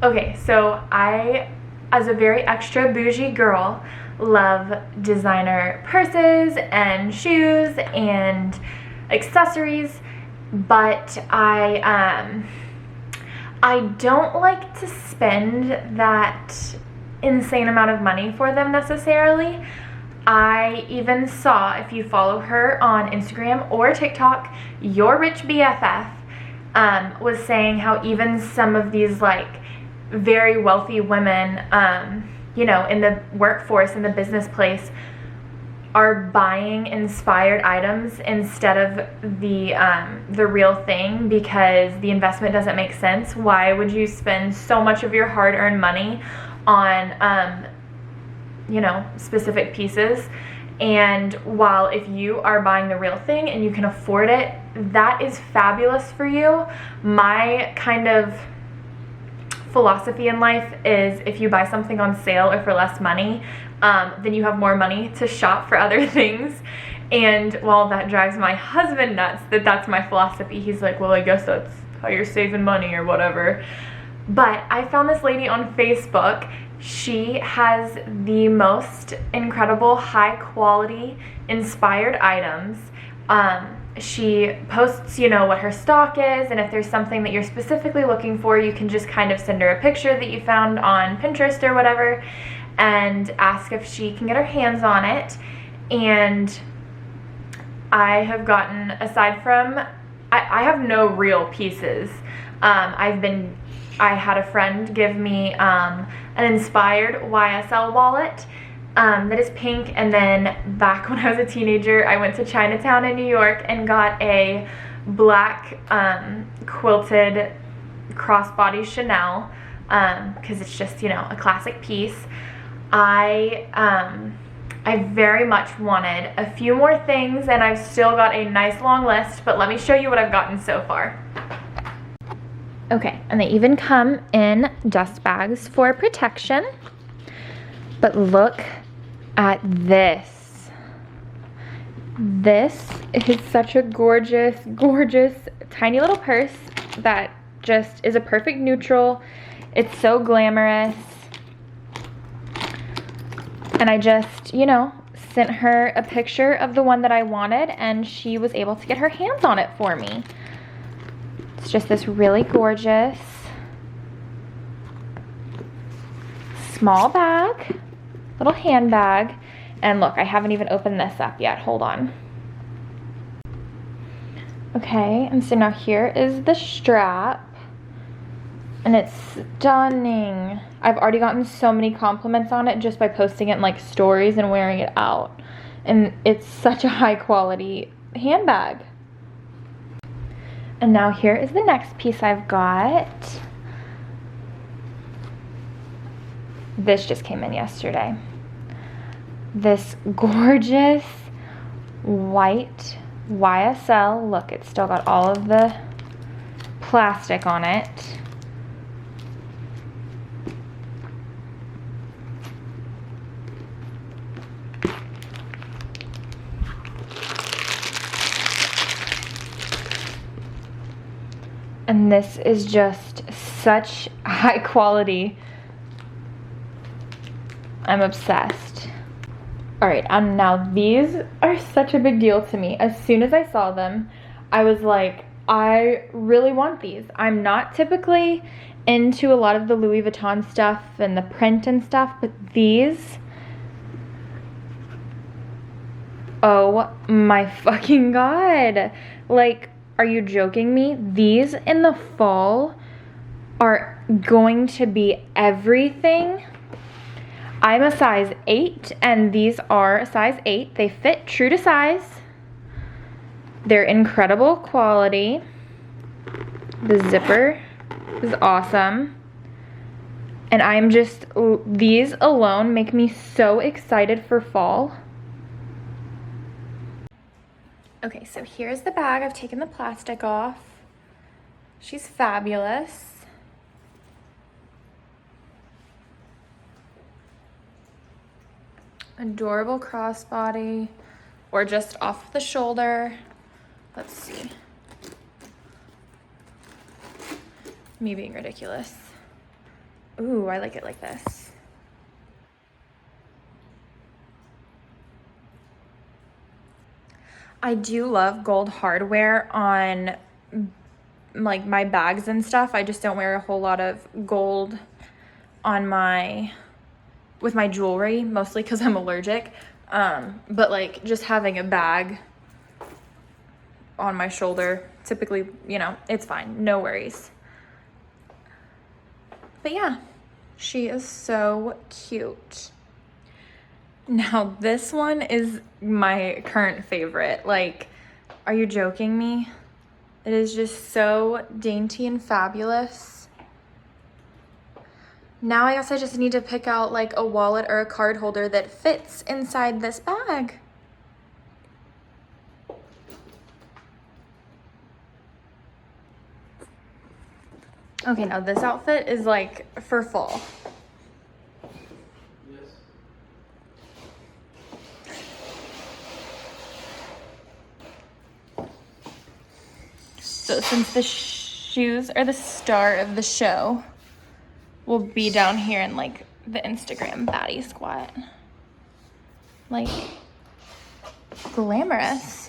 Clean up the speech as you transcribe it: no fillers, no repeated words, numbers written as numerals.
Okay, so I, as a very extra bougie girl, love designer purses and shoes and accessories, but I don't like to spend that insane amount of money for them necessarily. I even saw, if you follow her on Instagram or TikTok, Your Rich BFF was saying how even some of these like very wealthy women, you know, in the workforce, in the business place, are buying inspired items instead of the real thing because the investment doesn't make sense. Why would you spend so much of your hard-earned money on you know, specific pieces? And while if you are buying the real thing and you can afford it, that is fabulous for you. My kind of philosophy in life is if you buy something on sale or for less money, then you have more money to shop for other things. And while that drives my husband nuts that that's my philosophy, he's like, well, I guess that's how you're saving money or whatever. But I found this lady on Facebook. She has the most incredible high quality inspired items. She posts, you know, what her stock is, and if there's something that you're specifically looking for, you can just kind of send her a picture that you found on Pinterest or whatever and ask if she can get her hands on it. And I have gotten, aside from, I have no real pieces. I had a friend give me an inspired YSL wallet that is pink, and then back when I was a teenager, I went to Chinatown in New York and got a black quilted crossbody Chanel because it's just, you know, a classic piece. I very much wanted a few more things, and I've still got a nice long list, but let me show you what I've gotten so far. Okay, and they even come in dust bags for protection. But look at this. This is such a gorgeous, gorgeous, tiny little purse that just is a perfect neutral. It's so glamorous. And I just, you know, sent her a picture of the one that I wanted, and she was able to get her hands on it for me. It's just this really gorgeous small bag, little handbag. And look, I haven't even opened this up yet. Hold on. Okay, and so now here is the strap. And it's stunning. I've already gotten so many compliments on it just by posting it in like stories and wearing it out. And it's such a high quality handbag. And now here is the next piece I've got. This just came in yesterday. This gorgeous white YSL. Look, it's still got all of the plastic on it. And this is just such high quality. I'm obsessed. All right, and now these are such a big deal to me. As soon as I saw them, I was like, I really want these. I'm not typically into a lot of the Louis Vuitton stuff and the print and stuff, but these, oh my fucking God. Like, are you joking me? These in the fall are going to be everything. I'm a size 8 and these are a size 8. They fit true to size. They're incredible quality. The zipper is awesome. And I'm just, these alone make me so excited for fall. Okay, so here's the bag. I've taken the plastic off. She's fabulous. Adorable crossbody, or just off the shoulder. Let's see. Me being ridiculous. Ooh, I like it like this. I do love gold hardware on like my bags and stuff. I just don't wear a whole lot of gold on with my jewelry, mostly because I'm allergic. But like just having a bag on my shoulder, typically, you know, it's fine, no worries. But yeah, she is so cute. Now this one is my current favorite. Like, are you joking me? It is just so dainty and fabulous. Now I guess I just need to pick out like a wallet or a card holder that fits inside this bag. Okay, now this outfit is like for fall. So since the shoes are the star of the show, we'll be down here in like the Instagram baddie squat. Like, glamorous.